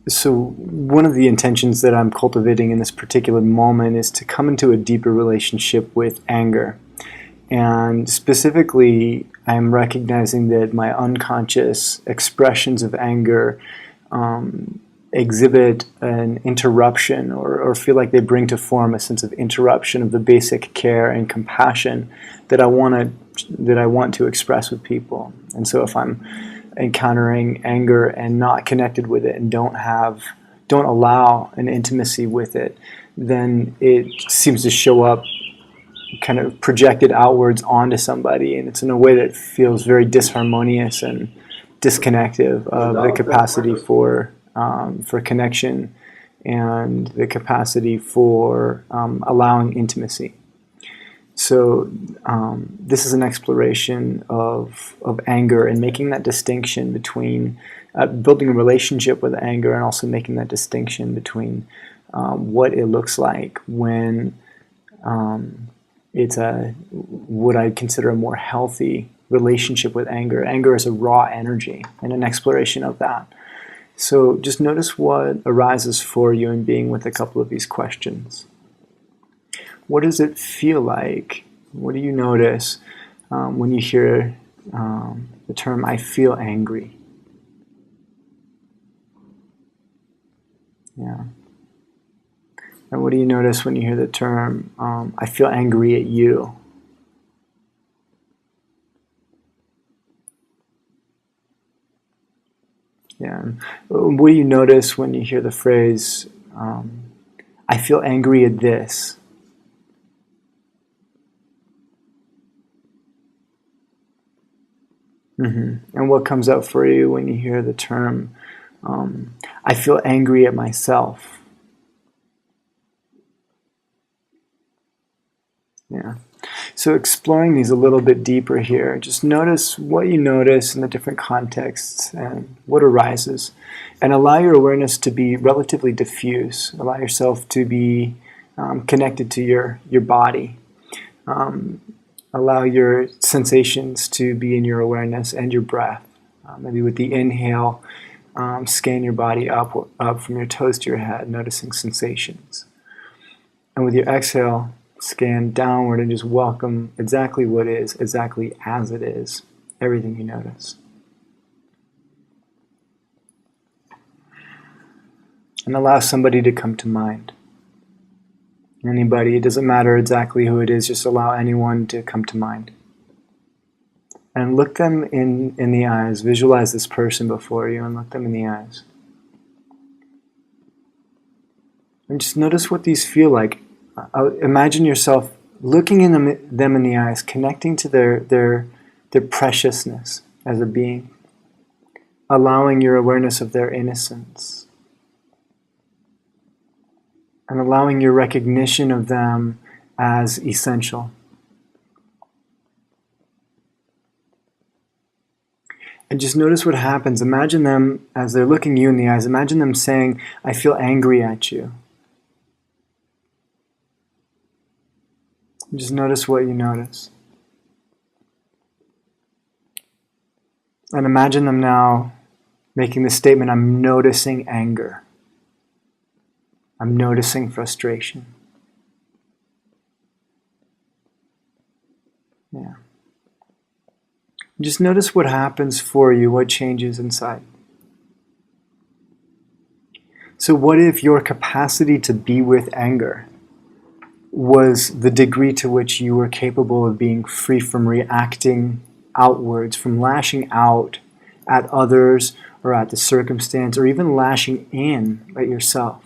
So one of the intentions that I'm cultivating in this particular moment is to come into a deeper relationship with anger. And specifically, I'm recognizing that my unconscious expressions of anger exhibit an interruption, or feel like they bring to form a sense of interruption of the basic care and compassion that I want to express with people. And so if I'm encountering anger and not connected with it and don't allow an intimacy with it, then it seems to show up kind of projected outwards onto somebody, and it's in a way that feels very disharmonious and disconnective of the capacity for connection and the capacity for allowing intimacy. So this is an exploration of anger and making that distinction between building a relationship with anger, and also making that distinction between what it looks like when it's what I consider a more healthy relationship with anger. Anger is a raw energy, and an exploration of that. So just notice what arises for you in being with a couple of these questions. What does it feel like? What do you notice when you hear the term, I feel angry? Yeah. And what do you notice when you hear the term, I feel angry at you? Yeah. What do you notice when you hear the phrase, I feel angry at this? And what comes up for you when you hear the term, I feel angry at myself? Yeah. So exploring these a little bit deeper here, just notice what you notice in the different contexts and what arises, and allow your awareness to be relatively diffuse. Allow yourself to be connected to your body. Allow your sensations to be in your awareness and your breath. Maybe with the inhale, scan your body up from your toes to your head, noticing sensations. And with your exhale, scan downward and just welcome exactly what is, exactly as it is, everything you notice. And allow somebody to come to mind. Anybody, it doesn't matter exactly who it is, just allow anyone to come to mind. And look them in the eyes. Visualize this person before you and look them in the eyes. And just notice what these feel like. Imagine yourself looking in them in the eyes, connecting to their preciousness as a being, allowing your awareness of their innocence, and allowing your recognition of them as essential. And just notice what happens. Imagine them, as they're looking you in the eyes, imagine them saying, I feel angry at you. Just notice what you notice. And imagine them now making the statement, I'm noticing anger. I'm noticing frustration. Yeah. Just notice what happens for you, what changes inside. So what if your capacity to be with anger was the degree to which you were capable of being free from reacting outwards, from lashing out at others or at the circumstance, or even lashing in at yourself?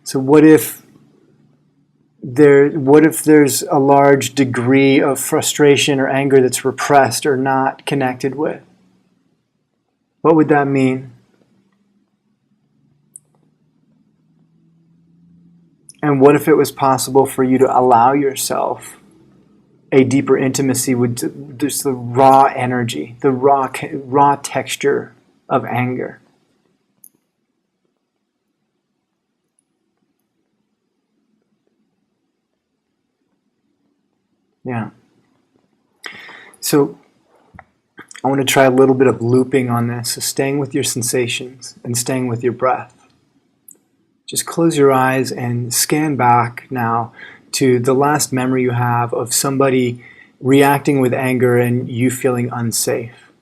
So what if there's a large degree of frustration or anger that's repressed or not connected with? What would that mean? And what if it was possible for you to allow yourself a deeper intimacy with just the raw energy, the raw texture of anger? Yeah. So I want to try a little bit of looping on this, so staying with your sensations and staying with your breath. Just close your eyes and scan back now to the last memory you have of somebody reacting with anger and you feeling unsafe,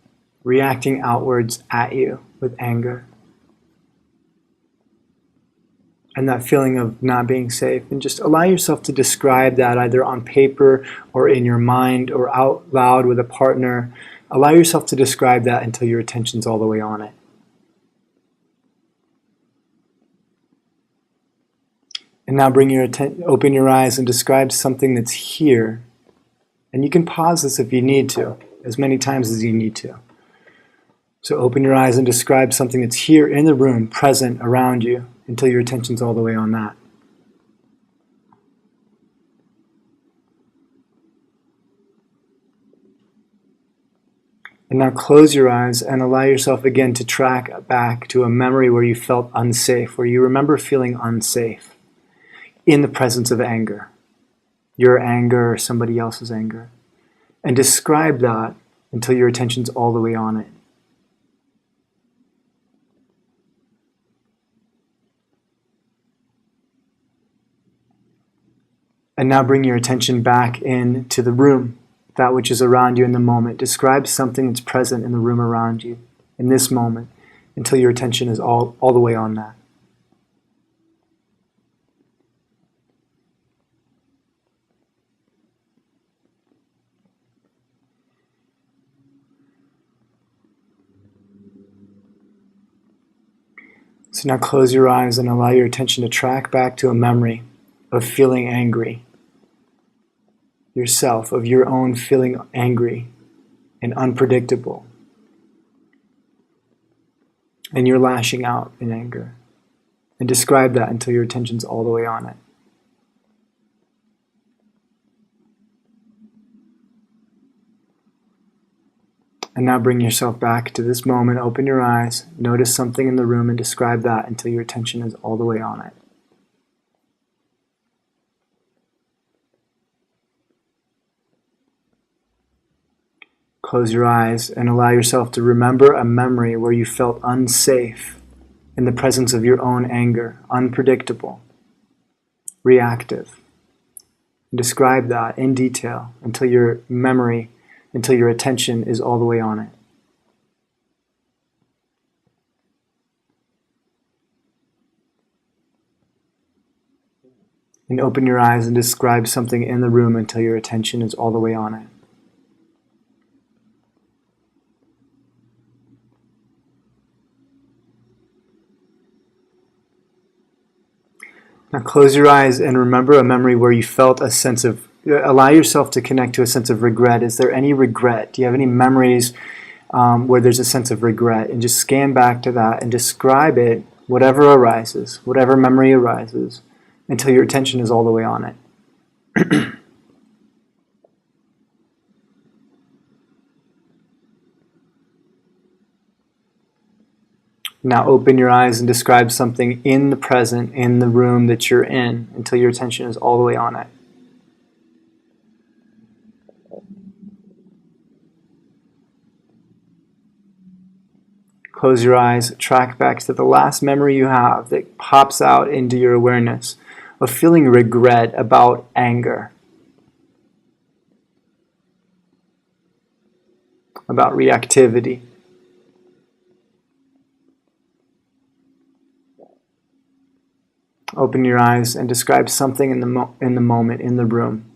reacting outwards at you with anger. And that feeling of not being safe. And just allow yourself to describe that either on paper or in your mind or out loud with a partner. Allow yourself to describe that until your attention's all the way on it. And now open your eyes and describe something that's here. And you can pause this if you need to, as many times as you need to. So open your eyes and describe something that's here in the room, present around you, until your attention's all the way on that. And now close your eyes and allow yourself again to track back to a memory where you felt unsafe, where you remember feeling unsafe in the presence of anger, your anger or somebody else's anger. And describe that until your attention's all the way on it. And now bring your attention back into the room, that which is around you in the moment. Describe something that's present in the room around you in this moment until your attention is all the way on that. So now close your eyes and allow your attention to track back to a memory of feeling angry. Yourself, of your own feeling angry and unpredictable. And you're lashing out in anger. And describe that until your attention's all the way on it. And now bring yourself back to this moment, open your eyes, notice something in the room and describe that until your attention is all the way on it. Close your eyes and allow yourself to remember a memory where you felt unsafe in the presence of your own anger, unpredictable, reactive. And describe that in detail until your attention is all the way on it. And open your eyes and describe something in the room until your attention is all the way on it. Now close your eyes and remember a memory where you felt a sense of, allow yourself to connect to a sense of regret. Is there any regret? Do you have any memories where there's a sense of regret? And just scan back to that and describe it, whatever arises, whatever memory arises, until your attention is all the way on it. Now open your eyes and describe something in the present, in the room that you're in, until your attention is all the way on it. Close your eyes, track back to the last memory you have that pops out into your awareness of feeling regret about anger, about reactivity. Open your eyes and describe something in the moment, in the room,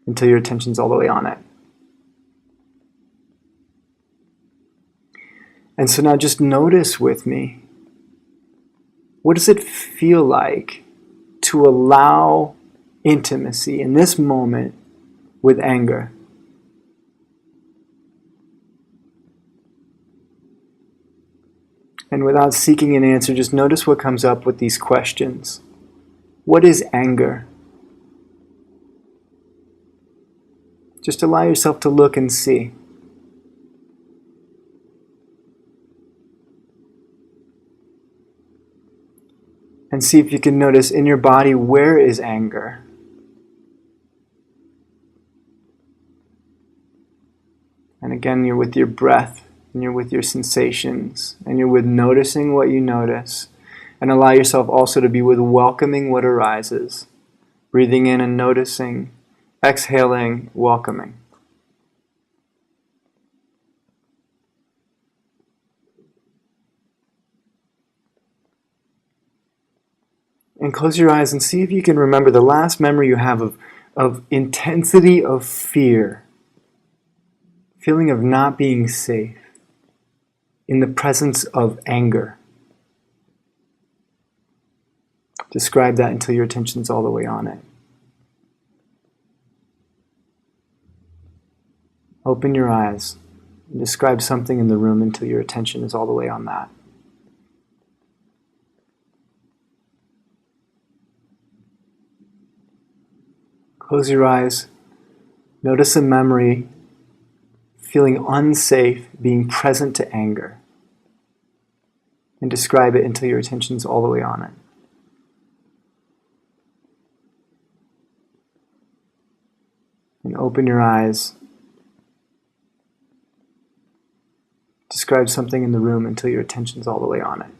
until your attention's all the way on it. And so now just notice with me, what does it feel like to allow intimacy in this moment with anger? And without seeking an answer, just notice what comes up with these questions. What is anger? Just allow yourself to look and see. And see if you can notice in your body, where is anger? Again, you're with your breath, and you're with your sensations, and you're with noticing what you notice. And allow yourself also to be with welcoming what arises. Breathing in and noticing, exhaling, welcoming. And close your eyes and see if you can remember the last memory you have of intensity of fear, feeling of not being safe, in the presence of anger. Describe that until your attention's all the way on it. Open your eyes and describe something in the room until your attention is all the way on that. Close your eyes. Notice a memory, feeling unsafe, being present to anger. And describe it until your attention's all the way on it. And open your eyes. Describe something in the room until your attention's all the way on it.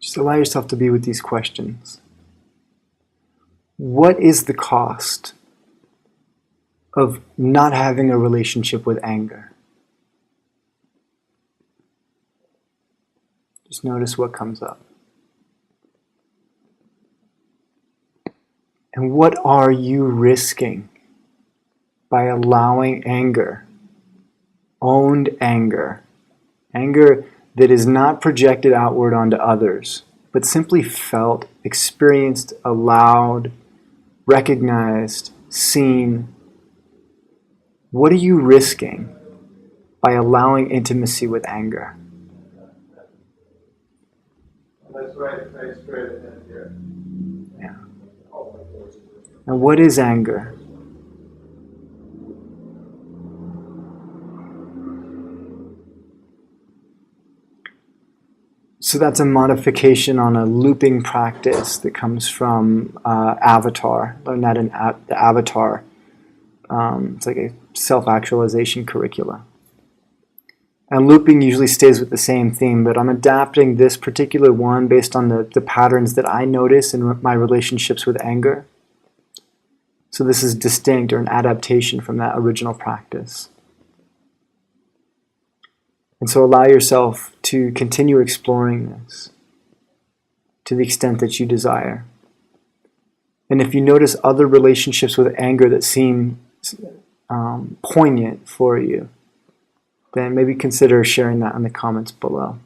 Just allow yourself to be with these questions. What is the cost of not having a relationship with anger? Just notice what comes up. And what are you risking by allowing anger, owned anger that is not projected outward onto others, but simply felt, experienced, allowed, recognized, seen? What are you risking by allowing intimacy with anger? That's right, straight ahead here. Yeah. And what is anger? So that's a modification on a looping practice that comes from Avatar. Learn that in the Avatar. It's like a self-actualization curricula. And looping usually stays with the same theme, but I'm adapting this particular one based on the patterns that I notice in my relationships with anger. So this is distinct, or an adaptation from that original practice. And so allow yourself to continue exploring this to the extent that you desire. And if you notice other relationships with anger that seem poignant for you, then maybe consider sharing that in the comments below.